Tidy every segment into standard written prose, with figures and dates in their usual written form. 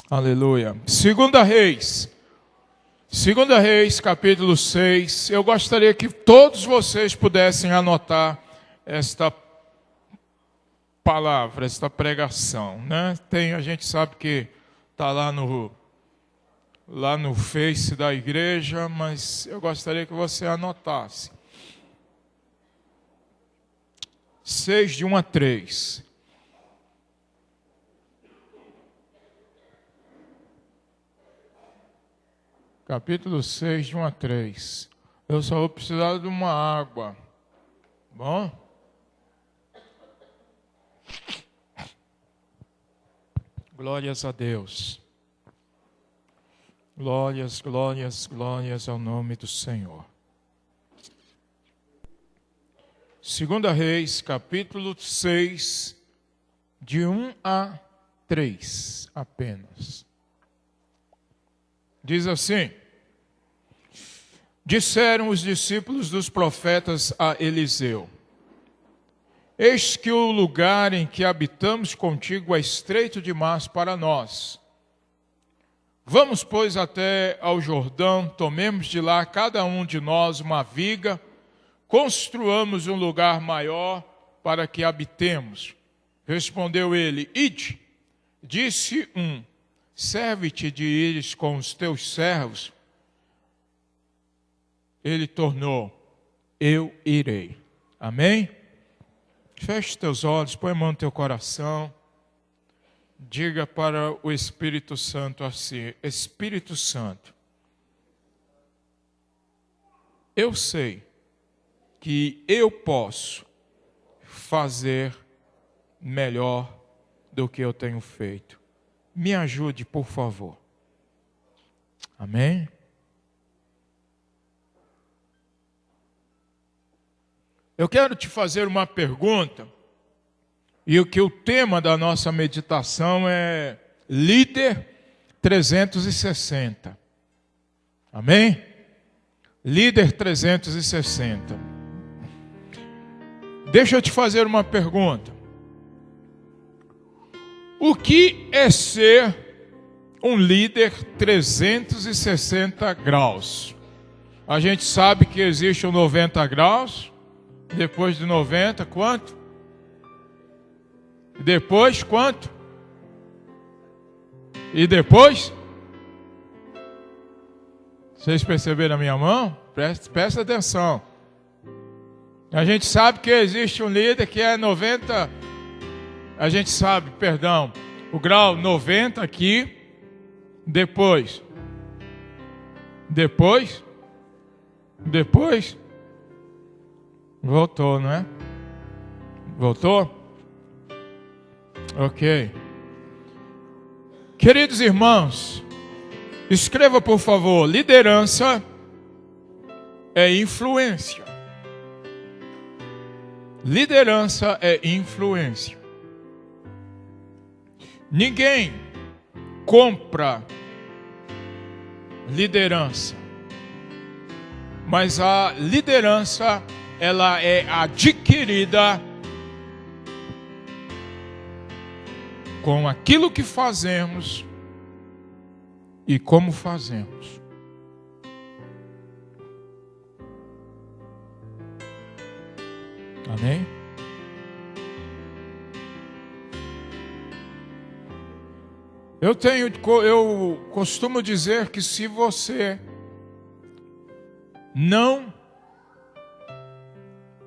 Aleluia. Segunda Reis, capítulo 6. Eu gostaria que todos vocês pudessem anotar esta palavra, esta pregação, né? A gente sabe que está lá no Face da igreja, mas eu gostaria que você anotasse. 6, de 1 a 3. Capítulo 6, de 1 a 3. Eu só vou precisar de uma água. Bom? Glórias a Deus. Glórias, glórias, glórias ao nome do Senhor. Segunda Reis, capítulo 6, de 1 a 3, apenas. Diz assim: disseram os discípulos dos profetas a Eliseu: eis que o lugar em que habitamos contigo é estreito demais para nós. Vamos, pois, até ao Jordão, tomemos de lá cada um de nós uma viga, construamos um lugar maior para que habitemos. Respondeu ele: ide. Disse um: serve-te de ires com os teus servos. Ele tornou: eu irei. Amém? Feche teus olhos, põe a mão no teu coração. Diga para o Espírito Santo assim: Espírito Santo, eu sei que eu posso fazer melhor do que eu tenho feito. Me ajude, por favor. Amém? Eu quero te fazer uma pergunta, e o tema da nossa meditação é Líder 360. Amém? Líder 360. Deixa eu te fazer uma pergunta. O que é ser um líder 360 graus? A gente sabe que existe o 90 graus. Depois de 90, quanto? Depois, quanto? E depois? Vocês perceberam a minha mão? Presta atenção. A gente sabe que existe um líder que é 90. A gente sabe, perdão, o grau 90 aqui. Depois. Voltou, não é? Voltou? Ok. Queridos irmãos, escreva por favor: liderança é influência. Liderança é influência. Ninguém compra liderança, mas a liderança, ela é adquirida com aquilo que fazemos e como fazemos. Amém? Eu costumo dizer que se você não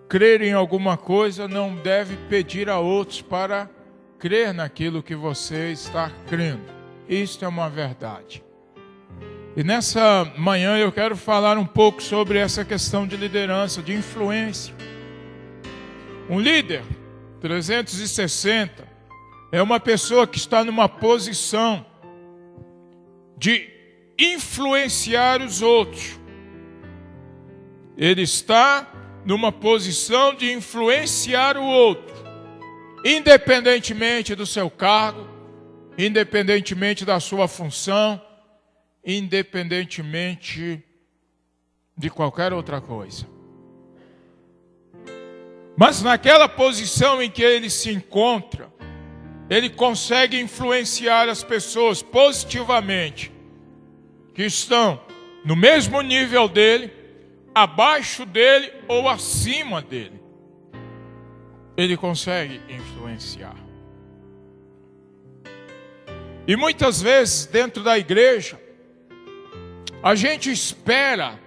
crer em alguma coisa, não deve pedir a outros para crer naquilo que você está crendo. Isto é uma verdade. E nessa manhã eu quero falar um pouco sobre essa questão de liderança, de influência. Um líder 360 é uma pessoa que está numa posição de influenciar os outros. Ele está numa posição de influenciar o outro, independentemente do seu cargo, independentemente da sua função, independentemente de qualquer outra coisa. Mas naquela posição em que ele se encontra, ele consegue influenciar as pessoas positivamente, que estão no mesmo nível dele, abaixo dele ou acima dele. Ele consegue influenciar. E muitas vezes dentro da igreja, a gente espera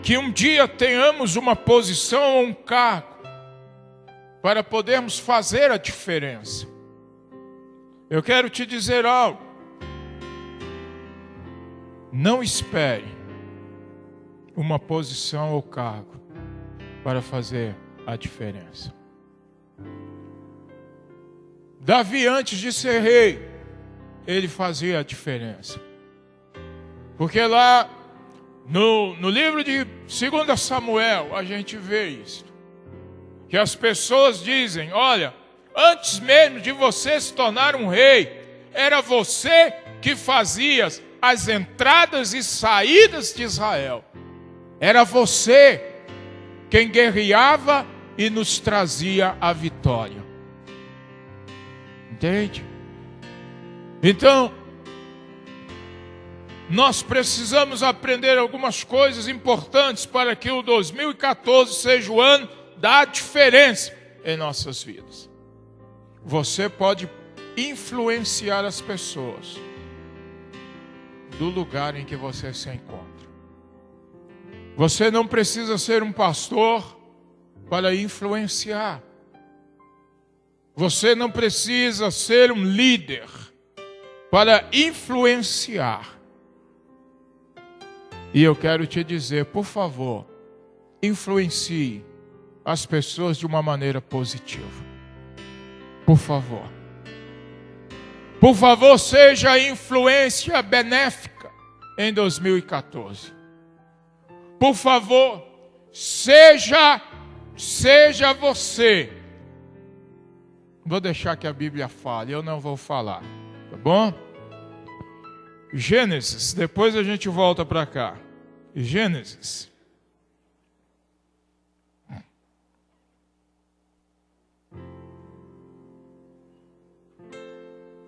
que um dia tenhamos uma posição ou um cargo para podermos fazer a diferença. Eu quero te dizer algo. Não espere uma posição ou cargo para fazer a diferença. Davi, antes de ser rei, ele fazia a diferença. Porque lá no livro de 2 Samuel, a gente vê isso. Que as pessoas dizem, olha, antes mesmo de você se tornar um rei, era você que fazia as entradas e saídas de Israel. Era você quem guerreava e nos trazia a vitória. Entende? Então, nós precisamos aprender algumas coisas importantes para que o 2014 seja o ano da diferença em nossas vidas. Você pode influenciar as pessoas do lugar em que você se encontra. Você não precisa ser um pastor para influenciar. Você não precisa ser um líder para influenciar. E eu quero te dizer, por favor, influencie as pessoas de uma maneira positiva. Por favor. Por favor, seja influência benéfica em 2014. Por favor, seja você. Vou deixar que a Bíblia fale, eu não vou falar, tá bom? Gênesis, depois a gente volta para cá. Gênesis.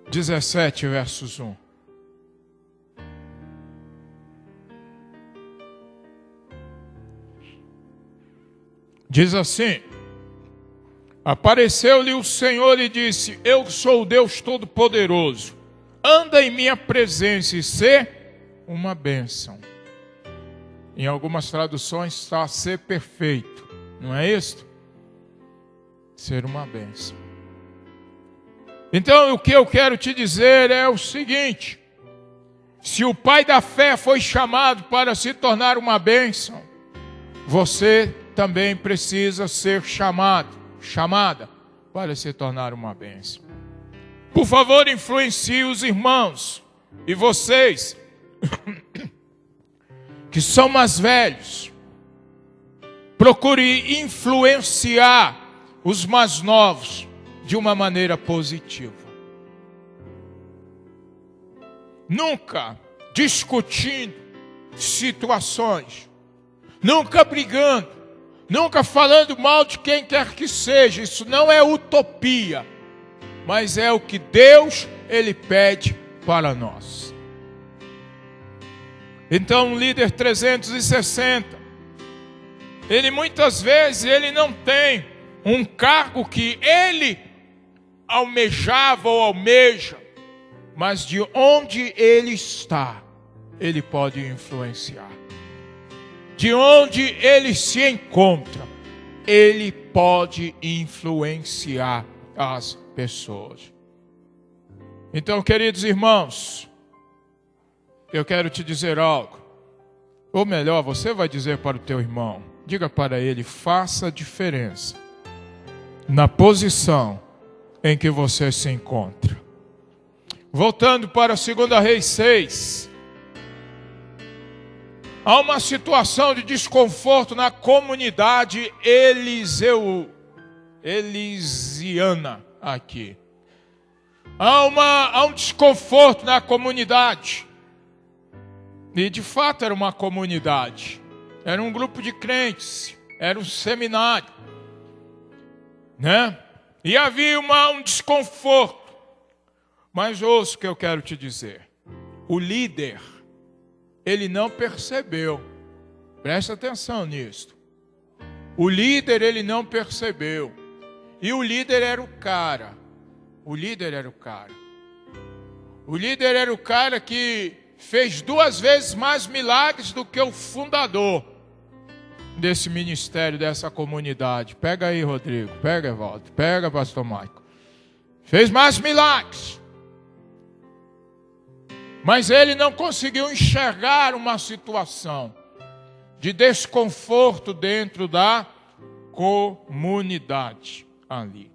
(17, versos 1). Diz assim: apareceu-lhe o Senhor e disse: eu sou o Deus Todo-Poderoso, anda em minha presença e sê uma bênção. Em algumas traduções está ser perfeito, não é isso? Ser uma bênção. Então o que eu quero te dizer é o seguinte: se o pai da fé foi chamado para se tornar uma bênção, você também precisa ser chamada para se tornar uma bênção. Por favor, influencie os irmãos e vocês que são mais velhos. Procure influenciar os mais novos de uma maneira positiva. Nunca discutindo situações, nunca brigando, nunca falando mal de quem quer que seja. Isso não é utopia, mas é o que Deus, Ele pede para nós. Então, o líder 360, ele muitas vezes ele não tem um cargo que ele almejava ou almeja, mas de onde ele está, ele pode influenciar. De onde ele se encontra, ele pode influenciar as pessoas. Então, queridos irmãos, eu quero te dizer algo. Ou melhor, você vai dizer para o teu irmão, diga para ele: faça a diferença na posição em que você se encontra. Voltando para 2 Reis 6. Há uma situação de desconforto na comunidade elisiana aqui. Há um desconforto na comunidade. E de fato era uma comunidade. Era um grupo de crentes. Era um seminário. Né? E havia um desconforto. Mas ouça o que eu quero te dizer. O líder, ele não percebeu. Presta atenção nisso. O líder, ele não percebeu. E o líder era o cara. O líder era o cara. O líder era o cara que fez 2 vezes mais milagres do que o fundador desse ministério, dessa comunidade. Pega aí, Rodrigo. Pega, Evaldo. Pega, pastor Maico. Fez mais milagres. Mas ele não conseguiu enxergar uma situação de desconforto dentro da comunidade ali.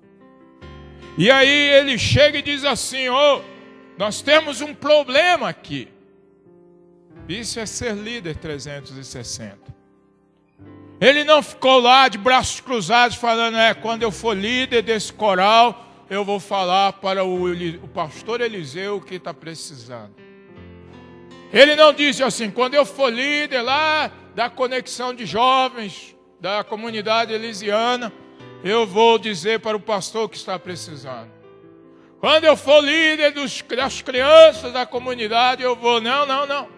E aí ele chega e diz assim: nós temos um problema aqui. Isso é ser líder 360. Ele não ficou lá de braços cruzados falando: quando eu for líder desse coral, eu vou falar para o pastor Eliseu o que está precisando. Ele não disse assim: quando eu for líder lá da conexão de jovens, da comunidade elisiana, eu vou dizer para o pastor o que está precisando. Quando eu for líder das crianças da comunidade, eu vou... Não.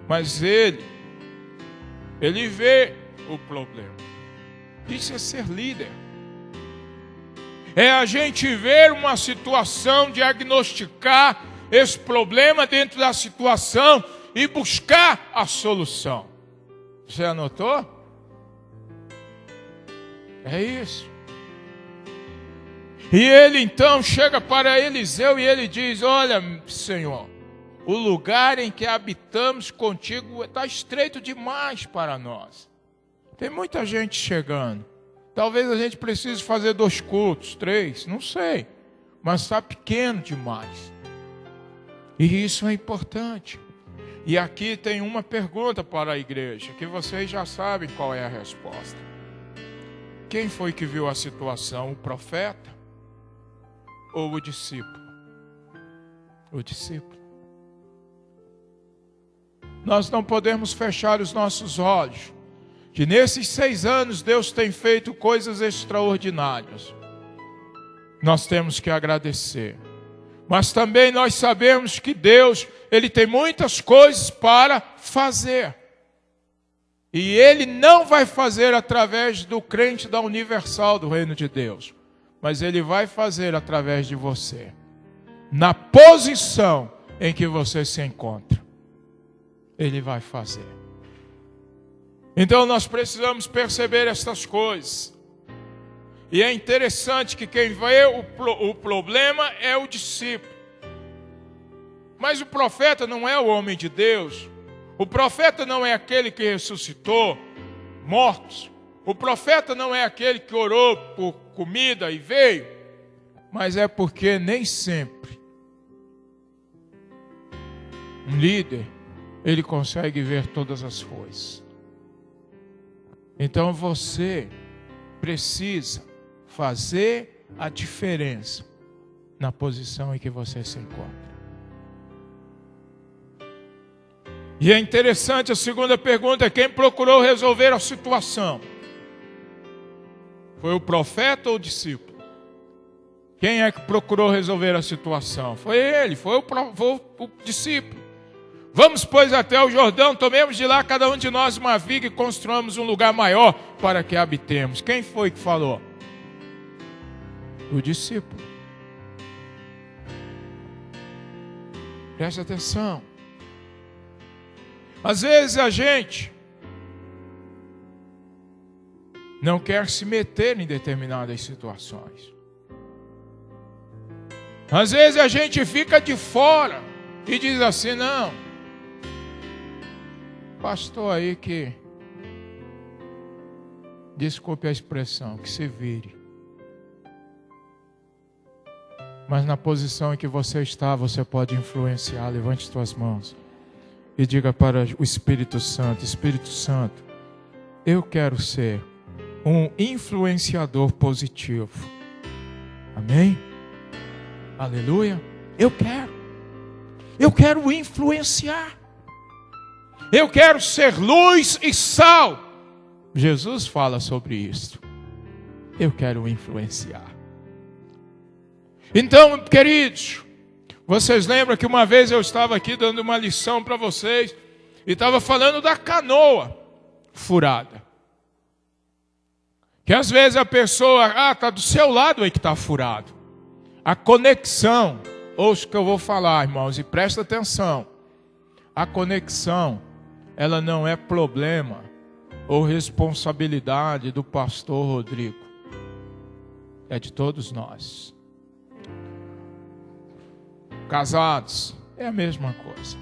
Mas ele vê o problema. Isso é ser líder. É a gente ver uma situação, diagnosticar esse problema dentro da situação e buscar a solução. Você anotou? É isso. E ele então chega para Eliseu e ele diz: olha, Senhor, o lugar em que habitamos contigo está estreito demais para nós. Tem muita gente chegando. Talvez a gente precise fazer 2 cultos, 3, não sei. Mas está pequeno demais. E isso é importante. E aqui tem uma pergunta para a igreja, que vocês já sabem qual é a resposta. Quem foi que viu a situação? O profeta ou o discípulo? O discípulo. Nós não podemos fechar os nossos olhos, que nesses 6 anos Deus tem feito coisas extraordinárias. Nós temos que agradecer. Mas também nós sabemos que Deus, Ele tem muitas coisas para fazer. E Ele não vai fazer através do crente da Universal do Reino de Deus. Mas Ele vai fazer através de você. Na posição em que você se encontra. Ele vai fazer. Então nós precisamos perceber estas coisas. E é interessante que quem vê o problema é o discípulo. Mas o profeta não é o homem de Deus. O profeta não é aquele que ressuscitou mortos. O profeta não é aquele que orou por comida e veio. Mas é porque nem sempre um líder, ele consegue ver todas as coisas. Então você precisa fazer a diferença na posição em que você se encontra. E é interessante, a segunda pergunta é: quem procurou resolver a situação? Foi o profeta ou o discípulo? Quem é que procurou resolver a situação? Foi ele, foi o discípulo. Vamos, pois, até o Jordão, tomemos de lá cada um de nós uma viga e construamos um lugar maior para que habitemos. Quem foi que falou? O discípulo. Preste atenção. Às vezes a gente não quer se meter em determinadas situações. Às vezes a gente fica de fora e diz assim: não, pastor aí que, desculpe a expressão, que se vire. Mas na posição em que você está, você pode influenciar. Levante suas mãos e diga para o Espírito Santo: Espírito Santo, eu quero ser um influenciador positivo. Amém? Aleluia. Eu quero influenciar. Eu quero ser luz e sal. Jesus fala sobre isso. eu quero influenciar. Então, queridos, vocês lembram que uma vez eu estava aqui dando uma lição para vocês e estava falando da canoa furada. Que às vezes a pessoa, está do seu lado aí que está furado. A conexão, ouça o que eu vou falar, irmãos, e presta atenção. A conexão, ela não é problema ou responsabilidade do pastor Rodrigo. É de todos nós. Casados, é a mesma coisa.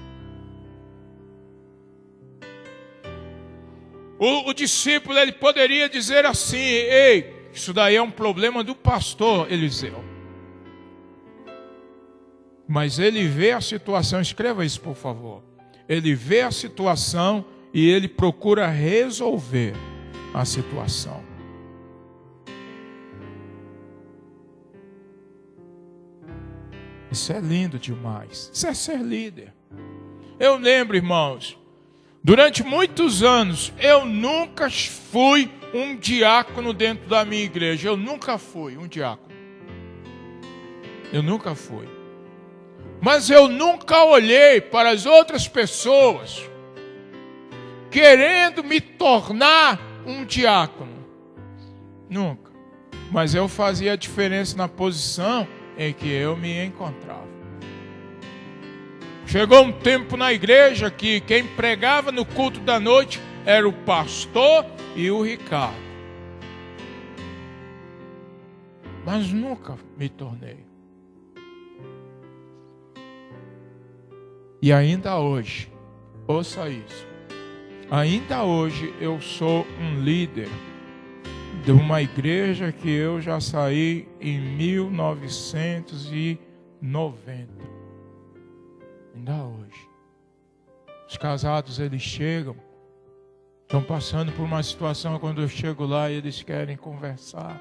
O discípulo, ele poderia dizer assim: ei, isso daí é um problema do pastor Eliseu. Mas ele vê a situação, escreva isso por favor. Ele vê a situação e ele procura resolver a situação. Isso é lindo demais. Isso é ser líder. Eu lembro, irmãos, durante muitos anos, eu nunca fui um diácono dentro da minha igreja. Eu nunca fui um diácono. Eu nunca fui. Mas eu nunca olhei para as outras pessoas querendo me tornar um diácono. Nunca. Mas eu fazia a diferença na posição em que eu me encontrava. Chegou um tempo na igreja que quem pregava no culto da noite era o pastor e o Ricardo. Mas nunca me tornei. E ainda hoje, ouça isso, ainda hoje eu sou um líder de uma igreja que eu já saí em 1990. Ainda hoje. Os casados, eles chegam, estão passando por uma situação, quando eu chego lá, eles querem conversar.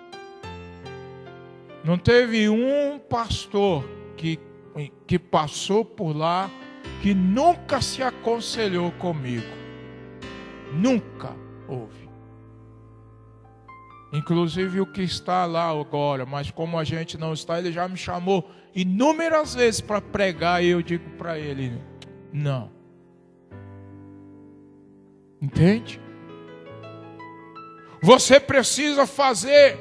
Não teve um pastor que passou por lá que nunca se aconselhou comigo. Nunca houve. Inclusive o que está lá agora, mas como a gente não está, ele já me chamou inúmeras vezes para pregar e eu digo para ele, não. Entende? Você precisa fazer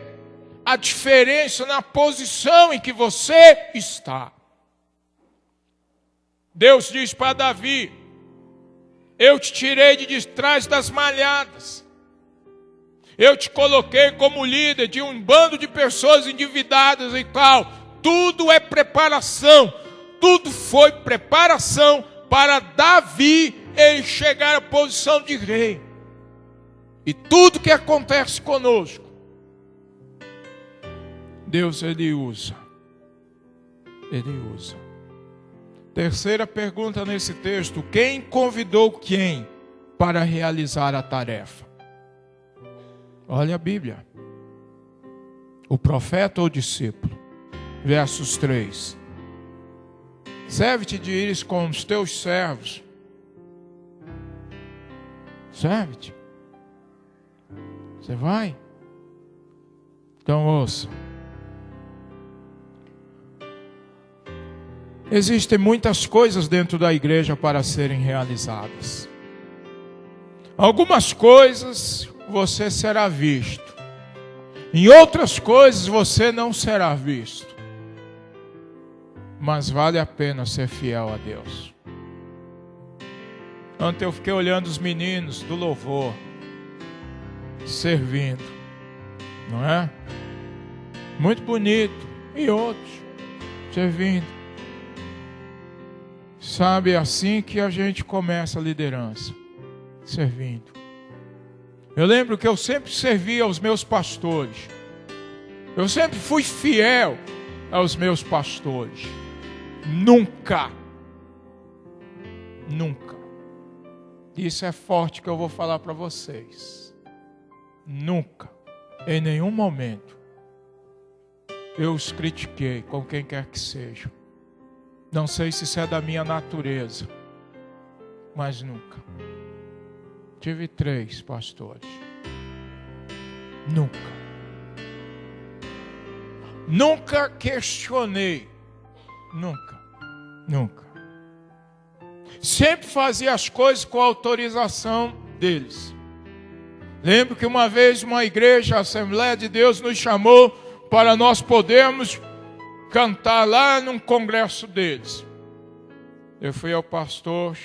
a diferença na posição em que você está. Deus diz para Davi: eu te tirei de trás das malhadas. Eu te coloquei como líder de um bando de pessoas endividadas e tal. Tudo é preparação. Tudo foi preparação para Davi ele chegar à posição de rei. E tudo que acontece conosco, Deus, Ele usa. Ele usa. Terceira pergunta nesse texto: quem convidou quem para realizar a tarefa? Olha a Bíblia. O profeta ou o discípulo? Versos 3. Serve-te de ires com os teus servos. Serve-te. Você vai? Então ouça. Existem muitas coisas dentro da igreja para serem realizadas. Algumas coisas você será visto. Em outras coisas você não será visto. Mas vale a pena ser fiel a Deus. Ontem eu fiquei olhando os meninos do louvor, servindo, não é? Muito bonito. E outros, servindo. Sabe, é assim que a gente começa a liderança, servindo. Eu lembro que eu sempre servi aos meus pastores. Eu sempre fui fiel aos meus pastores. Nunca. Isso é forte que eu vou falar para vocês. Nunca, em nenhum momento, eu os critiquei com quem quer que seja. Não sei se isso é da minha natureza, mas nunca. Tive 3 pastores. Nunca. Nunca questionei. Nunca. Sempre fazia as coisas com a autorização deles. Lembro que uma vez uma igreja, a Assembleia de Deus, nos chamou para nós podermos cantar lá num congresso deles. Eu fui ao pastor,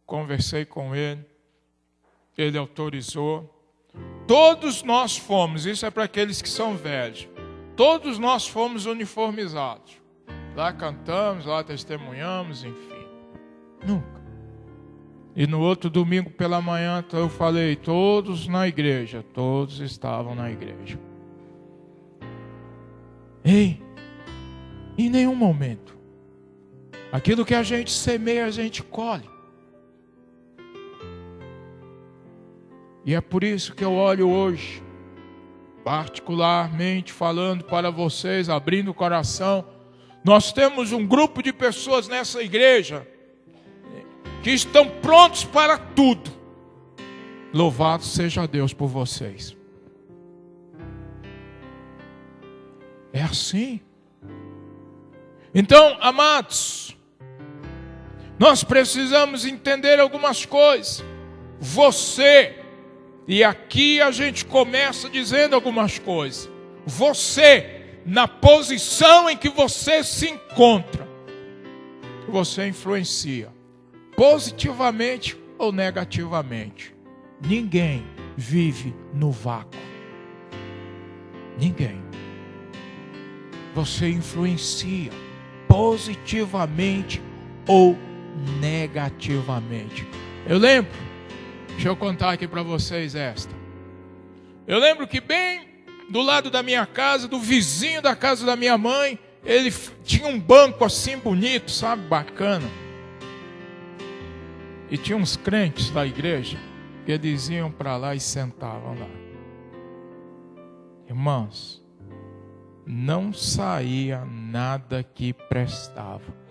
conversei com ele autorizou. Todos nós fomos, isso é para aqueles que são velhos, todos nós fomos uniformizados. Lá cantamos, lá testemunhamos, enfim. Nunca. E no outro domingo pela manhã eu falei, todos na igreja, todos estavam na igreja. Ei, em nenhum momento, aquilo que a gente semeia, a gente colhe. E é por isso que eu olho hoje, particularmente falando para vocês, abrindo o coração. Nós temos um grupo de pessoas nessa igreja que estão prontos para tudo. Louvado seja Deus por vocês. É assim. Então, amados, nós precisamos entender algumas coisas. Você, e aqui a gente começa dizendo algumas coisas. Você, na posição em que você se encontra, você influencia, positivamente ou negativamente. Ninguém vive no vácuo. Ninguém. Você influencia positivamente ou negativamente. Eu lembro, deixa eu contar aqui para vocês esta. Eu lembro que bem do lado da minha casa, do vizinho da casa da minha mãe, ele tinha um banco assim bonito, sabe, bacana. E tinha uns crentes da igreja que eles iam para lá e sentavam lá. Irmãos, não saía nada que prestava.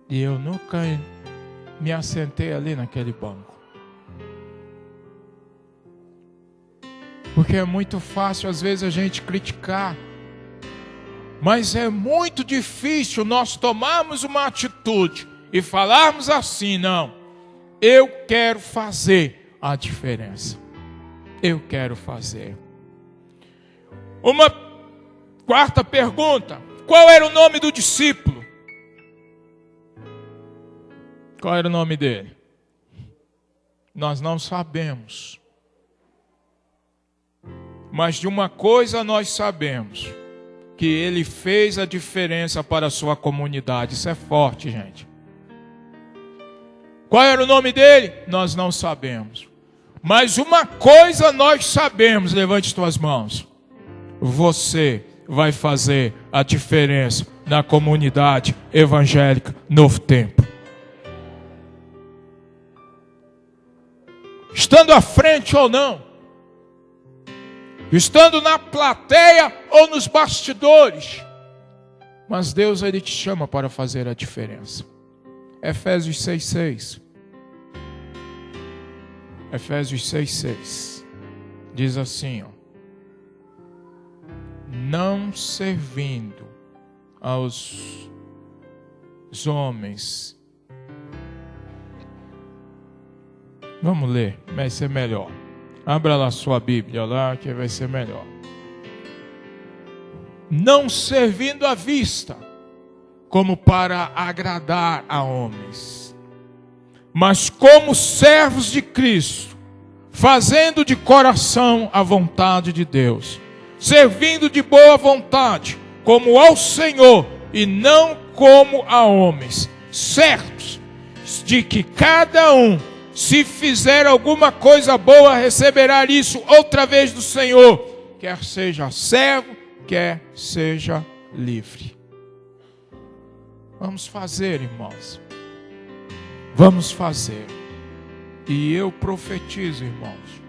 E eu nunca me assentei ali naquele banco. Porque é muito fácil às vezes a gente criticar. Mas é muito difícil nós tomarmos uma atitude e falarmos assim, não, eu quero fazer a diferença. Eu quero fazer. Uma quarta pergunta, qual era o nome do discípulo? Qual era o nome dele? Nós não sabemos. Mas de uma coisa nós sabemos, que ele fez a diferença para a sua comunidade. Isso é forte, gente. Qual era o nome dele? Nós não sabemos. Mas uma coisa nós sabemos, levante suas mãos. Você vai fazer a diferença na comunidade evangélica Novo Tempo. Estando à frente ou não, estando na plateia ou nos bastidores, mas Deus, Ele te chama para fazer a diferença. Efésios 6,6. Efésios 6,6 diz assim, ó, não servindo aos homens. Vamos ler, vai ser melhor. Abra lá sua Bíblia lá, que vai ser melhor. Não servindo à vista, como para agradar a homens, mas como servos de Cristo, fazendo de coração a vontade de Deus, servindo de boa vontade, como ao Senhor e não como a homens, certos de que cada um, se fizer alguma coisa boa, receberá isso outra vez do Senhor, quer seja servo, quer seja livre. Vamos fazer, irmãos. Vamos fazer. E eu profetizo, irmãos,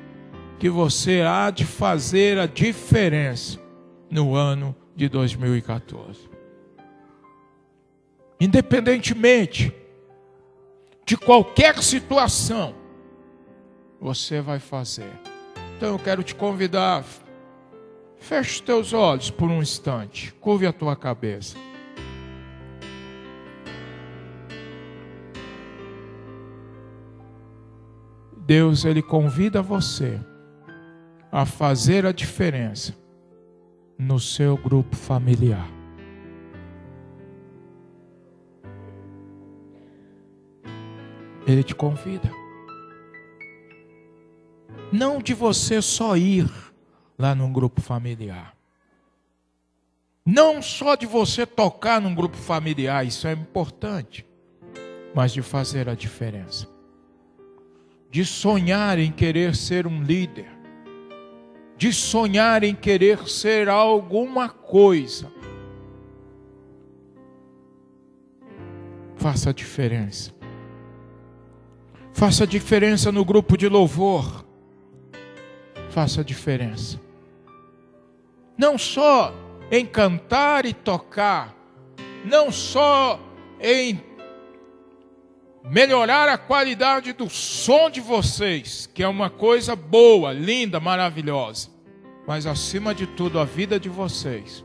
que você há de fazer a diferença no ano de 2014. Independentemente de qualquer situação, você vai fazer. Então eu quero te convidar, feche os teus olhos por um instante, curve a tua cabeça. Deus, Ele convida você a fazer a diferença no seu grupo familiar. Ele te convida. Não de você só ir lá num grupo familiar. Não só de você tocar num grupo familiar, isso é importante. Mas de fazer a diferença. De sonhar em querer ser um líder. De sonhar em querer ser alguma coisa. Faça a diferença. Faça a diferença no grupo de louvor. Faça a diferença. Não só em cantar e tocar. Não só em melhorar a qualidade do som de vocês, que é uma coisa boa, linda, maravilhosa. Mas acima de tudo, a vida de vocês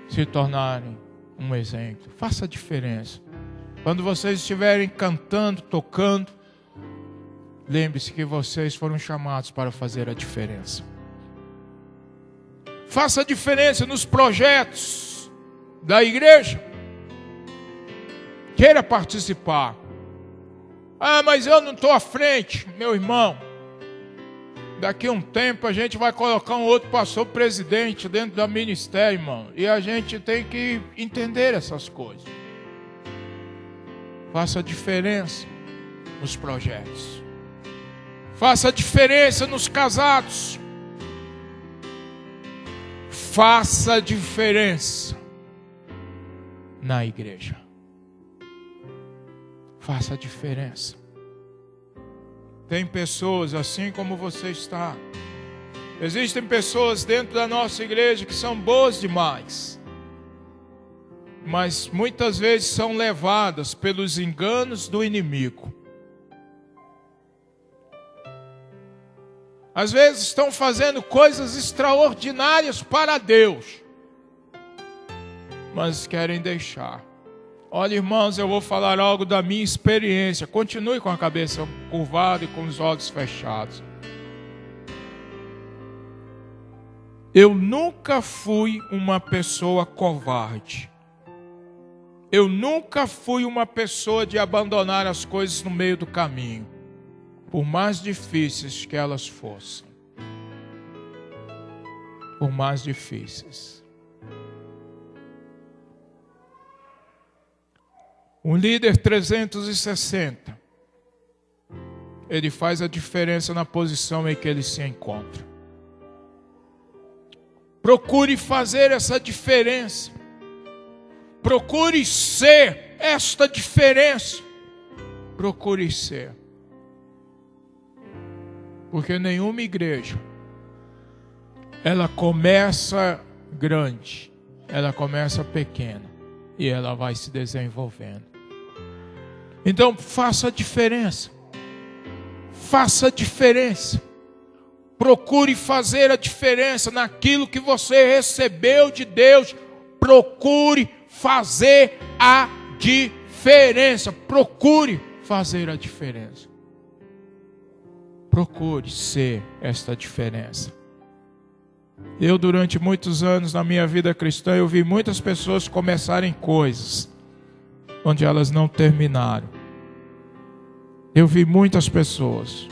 se tornarem um exemplo. Faça a diferença. Quando vocês estiverem cantando, tocando, lembre-se que vocês foram chamados para fazer a diferença. Faça a diferença nos projetos da igreja. Queira participar. Ah, mas eu não estou à frente, meu irmão. Daqui a um tempo a gente vai colocar um outro pastor presidente dentro do ministério, irmão. E a gente tem que entender essas coisas. Faça a diferença nos projetos. Faça a diferença nos casados. Faça a diferença na igreja. Faça a diferença. Tem pessoas assim como você está. Existem pessoas dentro da nossa igreja que são boas demais. Mas muitas vezes são levadas pelos enganos do inimigo. Às vezes estão fazendo coisas extraordinárias para Deus, mas querem deixar. Olha, irmãos, eu vou falar algo da minha experiência. Continue com a cabeça curvada e com os olhos fechados. Eu nunca fui uma pessoa covarde. Eu nunca fui uma pessoa de abandonar as coisas no meio do caminho, por mais difíceis que elas fossem. Por mais difíceis. Um líder 360, ele faz a diferença na posição em que ele se encontra. Procure fazer essa diferença. Procure ser esta diferença. Procure ser. Porque nenhuma igreja, ela começa grande, ela começa pequena e ela vai se desenvolvendo. Então faça a diferença. Faça a diferença. Procure fazer a diferença naquilo que você recebeu de Deus. Procure fazer a diferença. Procure fazer a diferença. Procure ser esta diferença. Eu, durante muitos anos na minha vida cristã, eu vi muitas pessoas começarem coisas onde elas não terminaram. Eu vi muitas pessoas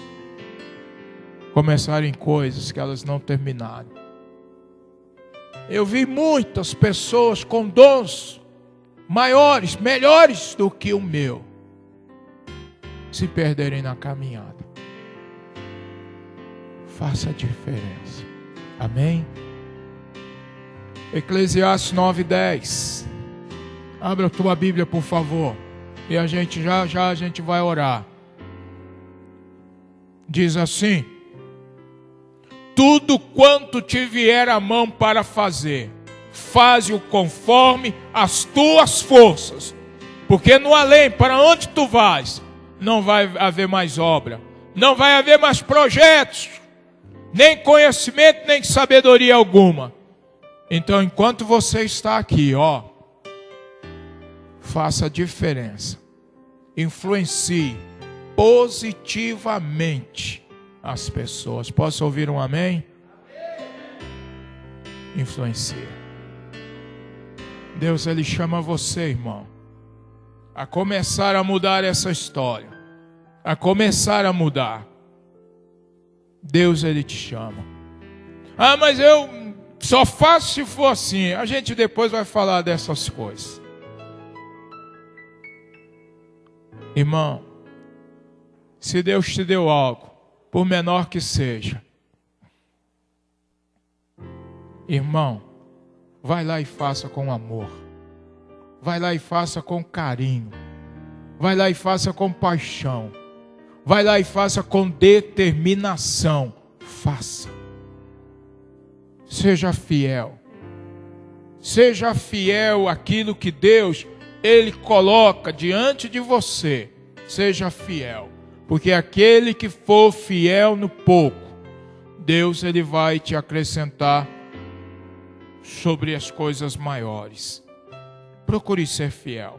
começarem coisas que elas não terminaram. Eu vi muitas pessoas com dons maiores, melhores do que o meu, se perderem na caminhada. Faça a diferença. Amém? Eclesiastes 9:10. Abra a tua Bíblia, por favor. E a gente já a gente vai orar. Diz assim: tudo quanto te vier a mão para fazer, faze-o conforme as tuas forças. Porque no além, para onde tu vais, não vai haver mais obra, não vai haver mais projetos, nem conhecimento, nem sabedoria alguma. Então, enquanto você está aqui, faça a diferença. Influencie positivamente as pessoas. Posso ouvir um amém? Influencie. Deus, Ele chama você, irmão, a começar a mudar essa história, a começar a mudar. Deus, Ele te chama. Mas eu só faço se for assim. A gente depois vai falar dessas coisas. Irmão, se Deus te deu algo, por menor que seja, irmão, vai lá e faça com amor. Vai lá e faça com carinho. Vai lá e faça com paixão. Vai lá e faça com determinação. Faça. Seja fiel. Seja fiel àquilo que Deus, Ele coloca diante de você. Seja fiel. Porque aquele que for fiel no pouco, Deus, Ele vai te acrescentar sobre as coisas maiores. Procure ser fiel.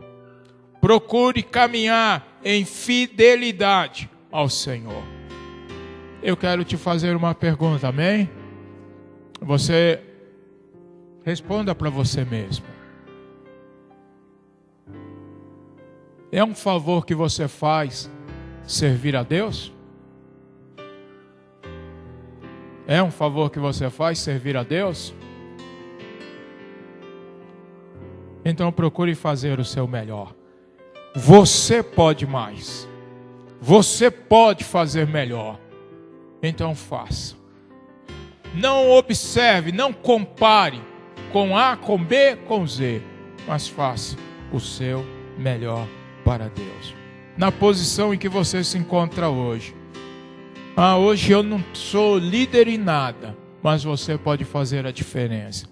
Procure caminhar em fidelidade ao Senhor. Eu quero te fazer uma pergunta, amém? Você responda para você mesmo. É um favor que você faz servir a Deus? É um favor que você faz servir a Deus? Então procure fazer o seu melhor. Você pode mais. Você pode fazer melhor. Então faça. Não observe, não compare com A, com B, com Z. Mas faça o seu melhor para Deus. Na posição em que você se encontra hoje. Hoje eu não sou líder em nada. Mas você pode fazer a diferença.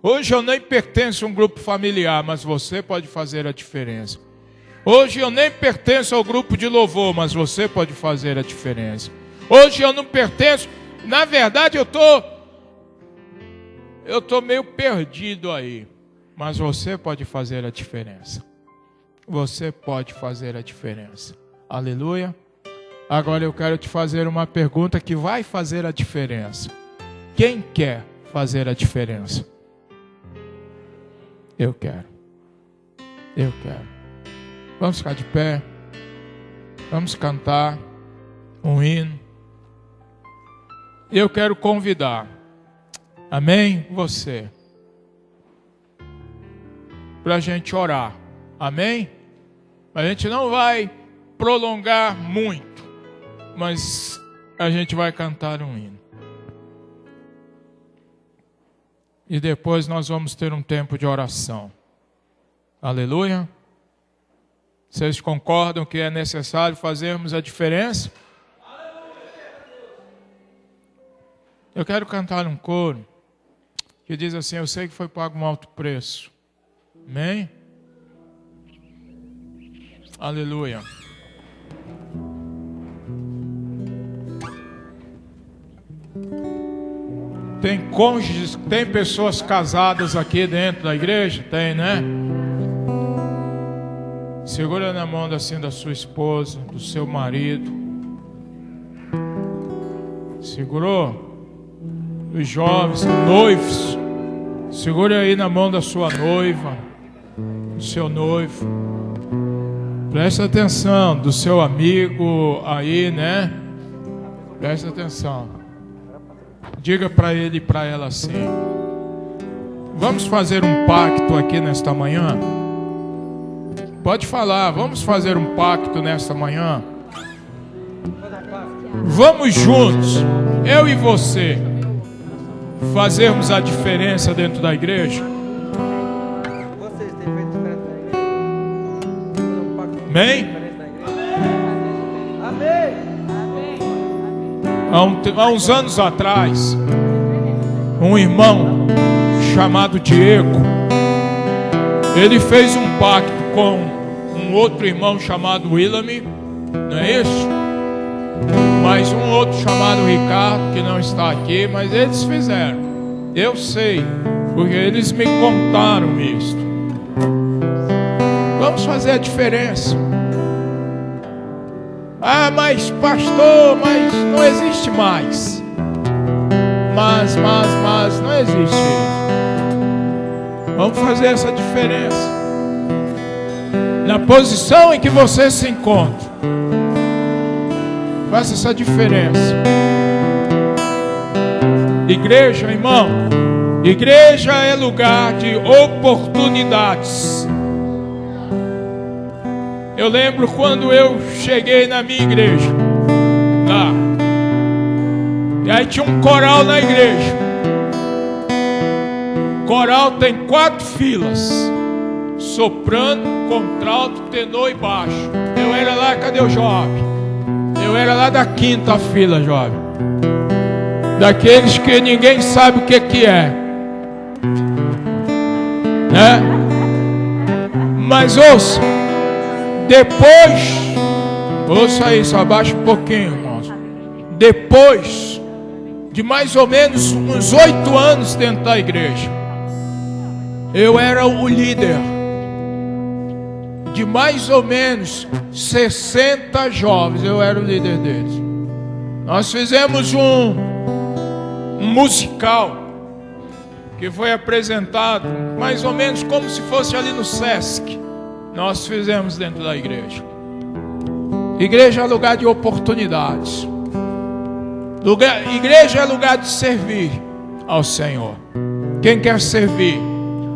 Hoje eu nem pertenço a um grupo familiar, mas você pode fazer a diferença. Hoje eu nem pertenço ao grupo de louvor, mas você pode fazer a diferença. Hoje eu não pertenço, na verdade eu tô meio perdido aí, mas você pode fazer a diferença. Você pode fazer a diferença. Aleluia. Agora eu quero te fazer uma pergunta que vai fazer a diferença. Quem quer fazer a diferença? Eu quero. Eu quero. Vamos ficar de pé. Vamos cantar um hino. Eu quero convidar. Amém? Você. Para a gente orar. Amém? A gente não vai prolongar muito. Mas a gente vai cantar um hino. E depois nós vamos ter um tempo de oração. Aleluia. Vocês concordam que é necessário fazermos a diferença? Eu quero cantar um coro que diz assim: eu sei que foi pago um alto preço. Amém? Aleluia. Tem cônjuges, tem pessoas casadas aqui dentro da igreja? Tem, né? Segura na mão assim da sua esposa, do seu marido. Segurou? Os jovens, noivos. Segura aí na mão da sua noiva, do seu noivo. Presta atenção, do seu amigo aí, né? Presta atenção. Diga para ele e para ela assim: vamos fazer um pacto aqui nesta manhã? Pode falar, vamos fazer um pacto nesta manhã? Vamos juntos, eu e você, fazermos a diferença dentro da igreja? Amém? Há uns anos atrás, um irmão chamado Diego, ele fez um pacto com um outro irmão chamado William, não é isso? mais um outro chamado Ricardo, que não está aqui, mas eles fizeram. Eu sei, porque eles me contaram isso. Vamos fazer a diferença. Ah, mas pastor, mas não existe mais. Mas não existe isso. Vamos fazer essa diferença. Na posição em que você se encontra, faça essa diferença. Igreja, irmão, igreja é lugar de oportunidades. Eu lembro quando eu cheguei na minha igreja, lá, e aí tinha um coral na igreja. Coral tem 4 filas: soprano, contralto, tenor e baixo. Eu era lá, cadê o jovem? Eu era lá da 5ª fila, jovem. Daqueles que ninguém sabe o que é, né? Mas ouça, depois, ouça aí, só abaixa um pouquinho, irmãos. Depois de mais ou menos uns 8 anos dentro da igreja, eu era o líder de mais ou menos 60 jovens. Eu era o líder deles. Nós fizemos um musical que foi apresentado mais ou menos como se fosse ali no Sesc. Nós fizemos dentro da igreja. Igreja é lugar de oportunidades. Igreja é lugar de servir ao Senhor. Quem quer servir?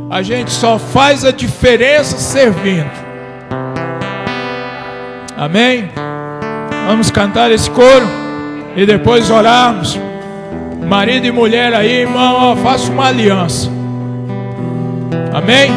A gente só faz a diferença servindo. Amém? Vamos cantar esse coro e depois orarmos. Marido e mulher aí, irmão, faça uma aliança. Amém?